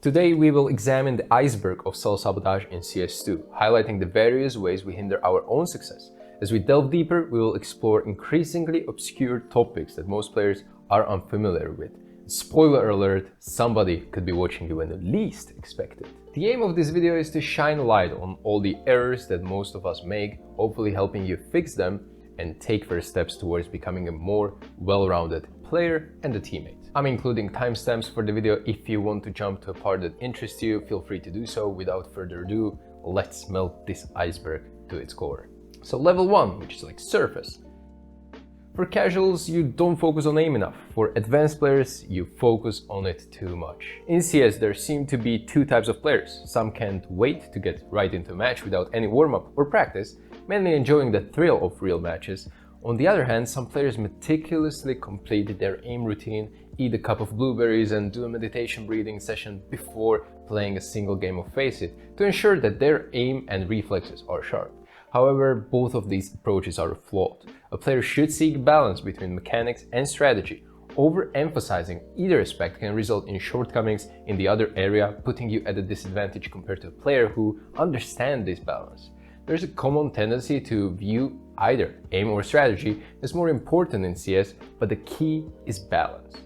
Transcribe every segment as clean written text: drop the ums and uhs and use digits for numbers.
Today we will examine the iceberg of self-sabotage in CS2, highlighting the various ways we hinder our own success. As we delve deeper, we will explore increasingly obscure topics that most players are unfamiliar with. Spoiler alert, somebody could be watching you when you least expect it. The aim of this video is to shine a light on all the errors that most of us make, hopefully helping you fix them and take first steps towards becoming a more well-rounded player and a teammate. I'm including timestamps for the video. If you want to jump to a part that interests you, feel free to do so. Without further ado, let's melt this iceberg to its core. So level 1, which is like surface. For casuals, you don't focus on aim enough. For advanced players, you focus on it too much. In CS, there seem to be two types of players. Some can't wait to get right into a match without any warm-up or practice, mainly enjoying the thrill of real matches. On the other hand, some players meticulously complete their aim routine, eat a cup of blueberries and do a meditation breathing session before playing a single game of Face It to ensure that their aim and reflexes are sharp. However, both of these approaches are flawed. A player should seek balance between mechanics and strategy. Overemphasizing either aspect can result in shortcomings in the other area, putting you at a disadvantage compared to a player who understands this balance. There's a common tendency to view either aim or strategy as more important in CS, but the key is balance.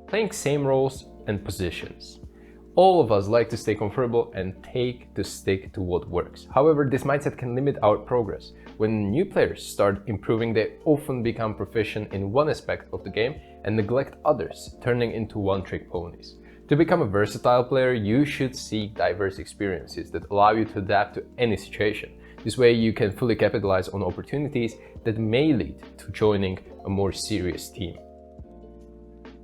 Playing same roles and positions. All of us like to stay comfortable and take to stick to what works. However, this mindset can limit our progress. When new players start improving, they often become proficient in one aspect of the game and neglect others, turning into one-trick ponies. To become a versatile player, you should seek diverse experiences that allow you to adapt to any situation. This way you can fully capitalize on opportunities that may lead to joining a more serious team.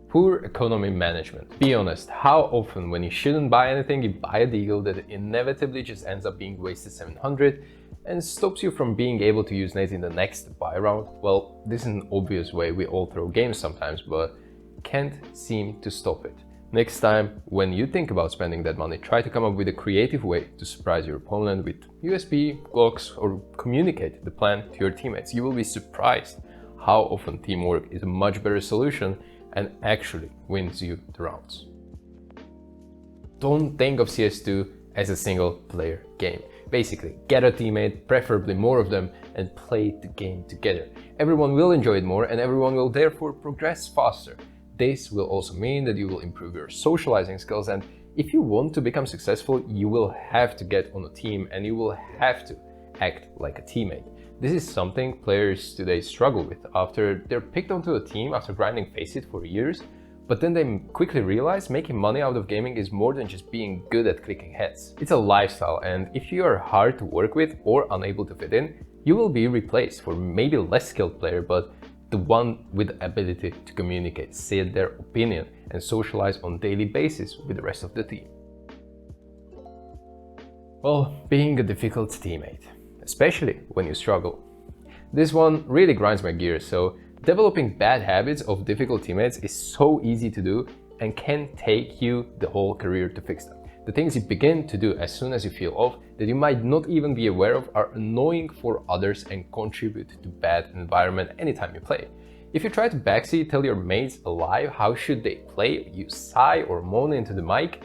Poor economy management. Be honest, how often when you shouldn't buy anything, you buy a deal that inevitably just ends up being wasted 700 and stops you from being able to use nades in the next buy round? Well, this is an obvious way we all throw games sometimes, but can't seem to stop it. Next time, when you think about spending that money, try to come up with a creative way to surprise your opponent with USB, Glocks, or communicate the plan to your teammates. You will be surprised how often teamwork is a much better solution and actually wins you the rounds. Don't think of CS2 as a single player game. Basically, get a teammate, preferably more of them, and play the game together. Everyone will enjoy it more and everyone will therefore progress faster. This will also mean that you will improve your socializing skills, and if you want to become successful, you will have to get on a team and you will have to act like a teammate. This is something players today struggle with after they're picked onto a team after grinding Face It for years, but then they quickly realize making money out of gaming is more than just being good at clicking heads. It's a lifestyle, and if you are hard to work with or unable to fit in, you will be replaced for maybe a less skilled player, but the one with the ability to communicate, say their opinion, and socialize on a daily basis with the rest of the team. Well, being a difficult teammate, especially when you struggle. This one really grinds my gears, so developing bad habits of difficult teammates is so easy to do and can take you the whole career to fix them. The things you begin to do as soon as you feel off that you might not even be aware of are annoying for others and contribute to bad environment anytime you play. If you try to backseat, tell your mates alive how should they play, you sigh or moan into the mic,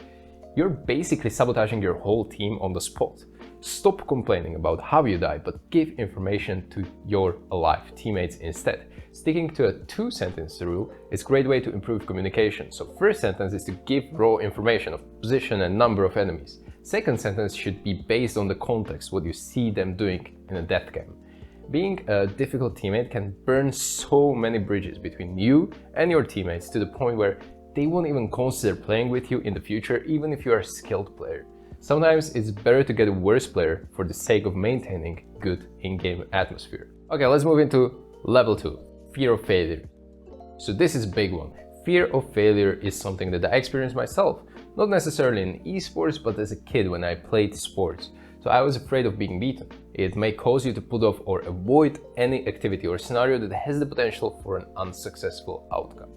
you're basically sabotaging your whole team on the spot. Stop complaining about how you die, but give information to your alive teammates instead. Sticking to a 2-sentence rule is a great way to improve communication. So first sentence is to give raw information of position and number of enemies. Second sentence should be based on the context, what you see them doing in a death game. Being a difficult teammate can burn so many bridges between you and your teammates to the point where they won't even consider playing with you in the future, even if you are a skilled player. Sometimes it's better to get a worse player for the sake of maintaining good in-game atmosphere. Okay, let's move into level 2, fear of failure. So this is a big one. Fear of failure is something that I experienced myself, not necessarily in esports, but as a kid when I played sports. So I was afraid of being beaten. It may cause you to put off or avoid any activity or scenario that has the potential for an unsuccessful outcome.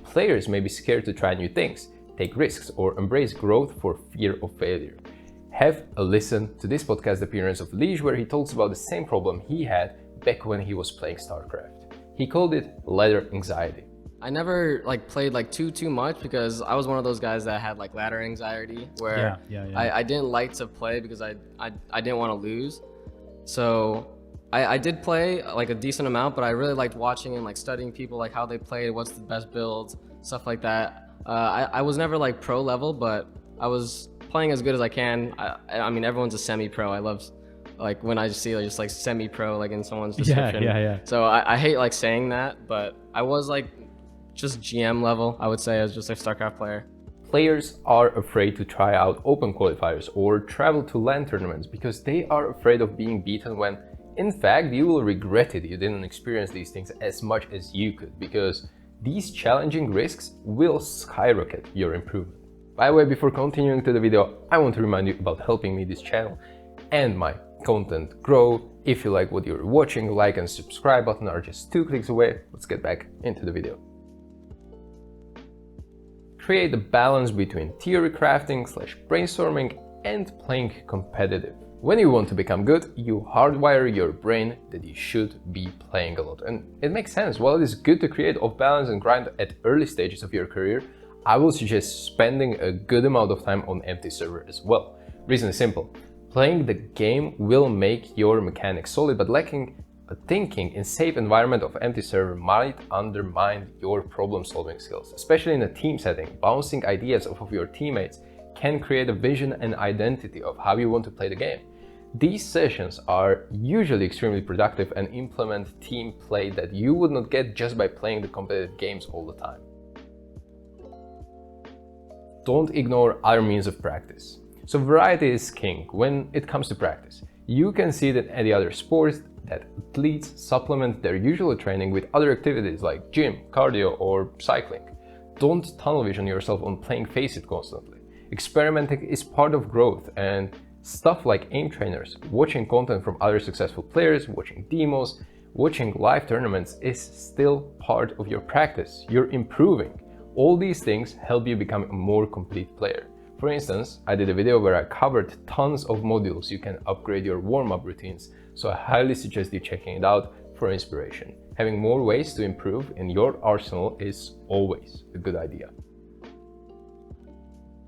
Players may be scared to try new things, take risks, or embrace growth for fear of failure. Have a listen to this podcast appearance of Liege, where he talks about the same problem he had back when he was playing StarCraft. He called it ladder anxiety. I never like played like too much because I was one of those guys that had like ladder anxiety where I didn't like to play because I didn't want to lose. So I did play like a decent amount, but I really liked watching and like studying people, like how they played, what's the best builds, stuff like that. I was never like pro level, but I was playing as good as I can. I mean, everyone's a semi-pro. I love like when I see like, just like semi-pro like in someone's description. So I hate like saying that, but I was like just GM level, I would say, as just a StarCraft player. Players are afraid to try out open qualifiers or travel to LAN tournaments because they are afraid of being beaten when, in fact, you will regret it you didn't experience these things as much as you could, because these challenging risks will skyrocket your improvement. By the way, before continuing to the video, I want to remind you about helping me this channel and my content grow. If you like what you're watching, like and subscribe button are just 2 clicks away. Let's get back into the video. Create a balance between theory crafting / brainstorming and playing competitive. When you want to become good, you hardwire your brain that you should be playing a lot. And it makes sense. While it is good to create off balance and grind at early stages of your career, I will suggest spending a good amount of time on empty server as well. Reason is simple. Playing the game will make your mechanics solid, but lacking thinking in safe environment of empty server might undermine your problem-solving skills. Especially in a team setting, bouncing ideas off of your teammates can create a vision and identity of how you want to play the game. These sessions are usually extremely productive and implement team play that you would not get just by playing the competitive games all the time. Don't ignore other means of practice. So variety is king when it comes to practice. You can see that at the other sports that athletes supplement their usual training with other activities like gym, cardio, or cycling. Don't tunnel vision yourself on playing Faceit constantly. Experimenting is part of growth, and stuff like aim trainers, watching content from other successful players, watching demos, watching live tournaments is still part of your practice. You're improving. All these things help you become a more complete player. For instance, I did a video where I covered tons of modules you can upgrade your warm-up routines, so I highly suggest you checking it out for inspiration. Having more ways to improve in your arsenal is always a good idea.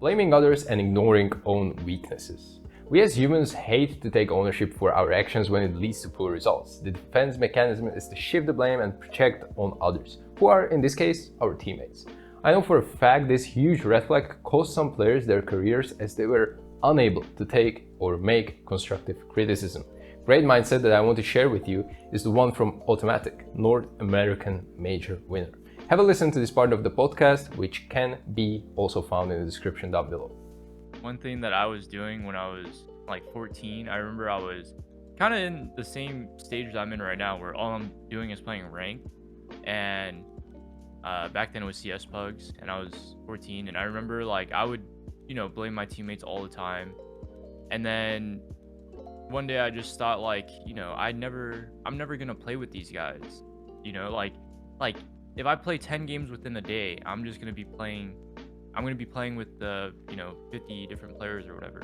Blaming others and ignoring own weaknesses. We as humans hate to take ownership for our actions when it leads to poor results. The defense mechanism is to shift the blame and project on others, who are, in this case, our teammates. I know for a fact this huge red flag cost some players their careers as they were unable to take or make constructive criticism. Great mindset that I want to share with you is the one from Automatic, North American major winner. Have a listen to this part of the podcast, which can be also found in the description down below. One thing that I was doing when I was like 14, I remember I was kind of in the same stage that I'm in right now, where all I'm doing is playing ranked. And back then it was CS pugs, and I was 14, and I remember like I would, blame my teammates all the time. And then one day I just thought like, I'm never gonna play with these guys. Like if I play 10 games within a day, I'm gonna be playing with the 50 different players or whatever.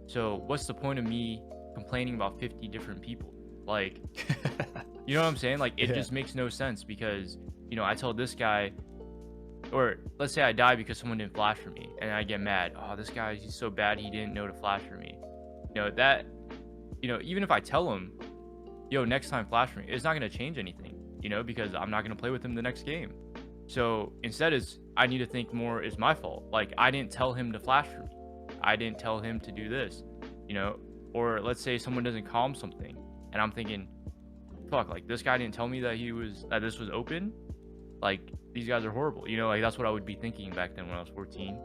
So what's the point of me complaining about 50 different people? Like, you know what I'm saying? Like, it just makes no sense, because I tell this guy, or let's say I die because someone didn't flash for me, and I get mad. Oh, this guy, he's so bad, he didn't know to flash for me. Even if I tell him, yo, next time flash for me, it's not going to change anything, because I'm not going to play with him the next game. So instead, I need to think more is my fault. Like, I didn't tell him to flash for me. I didn't tell him to do this, or let's say someone doesn't calm something, and I'm thinking, fuck, like this guy didn't tell me that this was open. Like, these guys are horrible, like that's what I would be thinking back then when I was 14.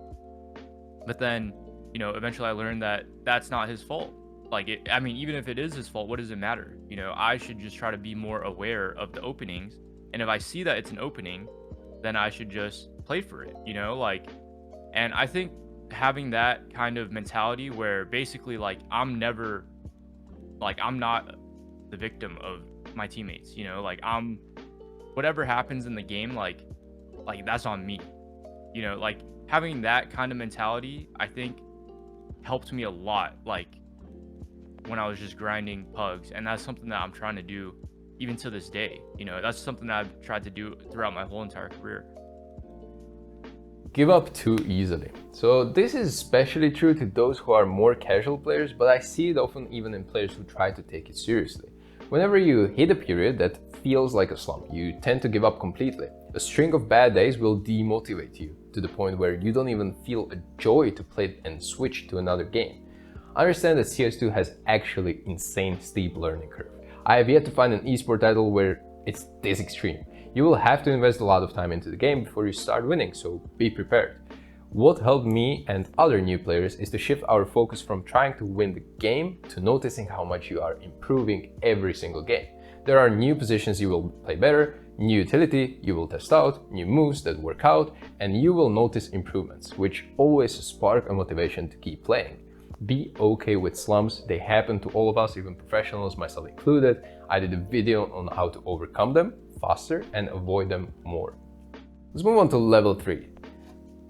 But then, eventually I learned that that's not his fault. Like, even if it is his fault, what does it matter? I should just try to be more aware of the openings. And if I see that it's an opening, then I should just play for it, and I think having that kind of mentality where basically like I'm not the victim of my teammates, whatever happens in the game, like that's on me, like having that kind of mentality, I think helped me a lot, like when I was just grinding pugs. And that's something that I'm trying to do even to this day. That's something that I've tried to do throughout my whole entire career. give up too easily. So this is especially true to those who are more casual players, but I see it often even in players who try to take it seriously. Whenever you hit a period that feels like a slump, you tend to give up completely. A string of bad days will demotivate you to the point where you don't even feel a joy to play and switch to another game. I understand that CS2 has actually insane steep learning curve. I have yet to find an esport title where it's this extreme. You will have to invest a lot of time into the game before you start winning, so be prepared. What helped me and other new players is to shift our focus from trying to win the game to noticing how much you are improving every single game. There are new positions you will play better, new utility you will test out, new moves that work out, and you will notice improvements, which always spark a motivation to keep playing. Be okay with slumps, they happen to all of us, even professionals, myself included. I did a video on how to overcome them faster and avoid them more. Let's move on to level 3.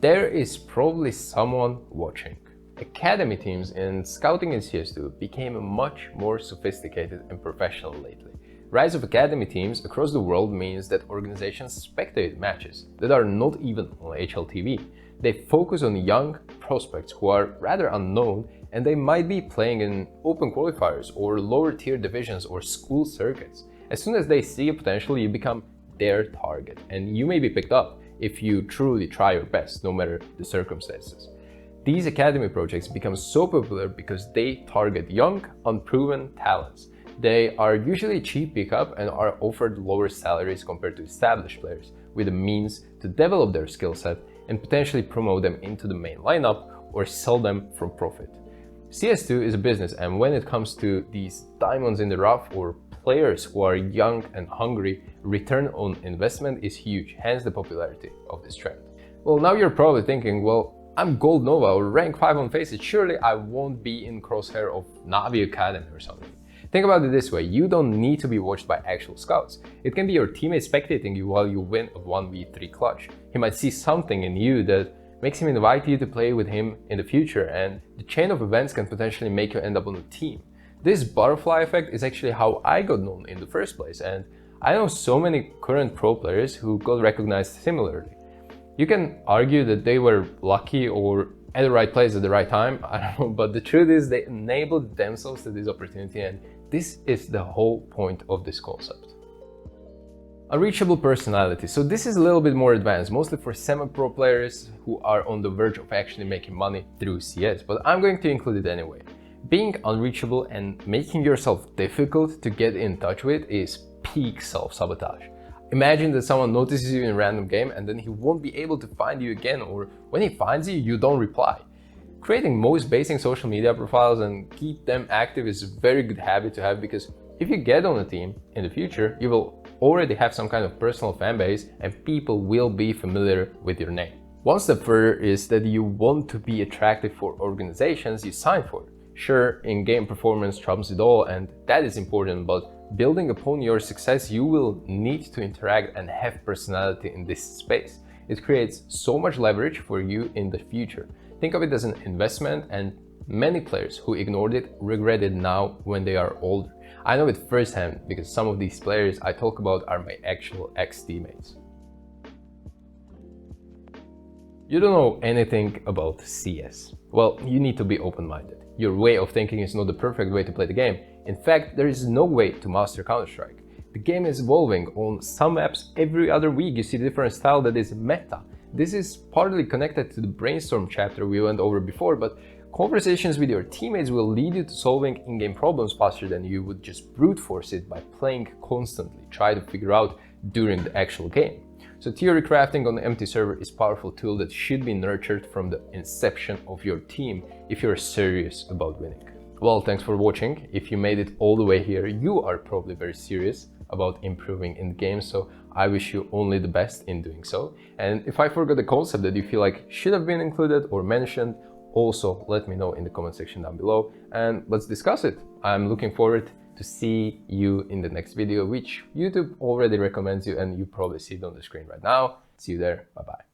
There is probably someone watching. Academy teams and scouting in CS2 became much more sophisticated and professional lately. Rise of academy teams across the world means that organizations spectate matches that are not even on HLTV. They focus on young prospects who are rather unknown, and they might be playing in open qualifiers or lower tier divisions or school circuits. As soon as they see a potential, you become their target, and you may be picked up if you truly try your best, no matter the circumstances. These academy projects become so popular because they target young, unproven talents. They are usually cheap pickup and are offered lower salaries compared to established players, with the means to develop their skill set and potentially promote them into the main lineup or sell them for profit. CS2 is a business, and when it comes to these diamonds in the rough or players who are young and hungry, return on investment is huge, hence the popularity of this trend. Well, now you're probably thinking, well, I'm Gold Nova or rank 5 on Faceit, surely I won't be in crosshair of Navi Academy or something. Think about it this way, you don't need to be watched by actual scouts. It can be your teammate spectating you while you win a 1v3 clutch. He might see something in you that makes him invite you to play with him in the future, and the chain of events can potentially make you end up on a team. This butterfly effect is actually how I got known in the first place, and I know so many current pro players who got recognized similarly. You can argue that they were lucky or at the right place at the right time, I don't know, but the truth is they enabled themselves to this opportunity, and this is the whole point of this concept. Unreachable personality. So this is a little bit more advanced, mostly for semi-pro players who are on the verge of actually making money through CS, but I'm going to include it anyway. Being unreachable and making yourself difficult to get in touch with is peak self-sabotage. Imagine that someone notices you in a random game and then he won't be able to find you again, or when he finds you, you don't reply. Creating most basic social media profiles and keep them active is a very good habit to have, because if you get on a team in the future, you will already have some kind of personal fan base and people will be familiar with your name. One step further is that you want to be attractive for organizations you sign for. Sure, in-game performance trumps it all, and that is important, but building upon your success, you will need to interact and have personality in this space. It creates so much leverage for you in the future. Think of it as an investment, and many players who ignored it regret it now when they are older. I know it firsthand because some of these players I talk about are my actual ex-teammates. You don't know anything about CS. Well, you need to be open-minded. Your way of thinking is not the perfect way to play the game. In fact, there is no way to master Counter-Strike. The game is evolving. On some maps, every other week you see a different style that is meta. This is partly connected to the Brainstorm chapter we went over before, but conversations with your teammates will lead you to solving in-game problems faster than you would just brute force it by playing constantly, try to figure out during the actual game. So theory crafting on the empty server is a powerful tool that should be nurtured from the inception of your team if you're serious about winning. Well, thanks for watching. If you made it all the way here, you are probably very serious about improving in the game, so I wish you only the best in doing so. And if I forgot a concept that you feel like should have been included or mentioned, also let me know in the comment section down below and let's discuss it. I'm looking forward to see you in the next video, which YouTube already recommends you, and you probably see it on the screen right now. See you there. Bye bye.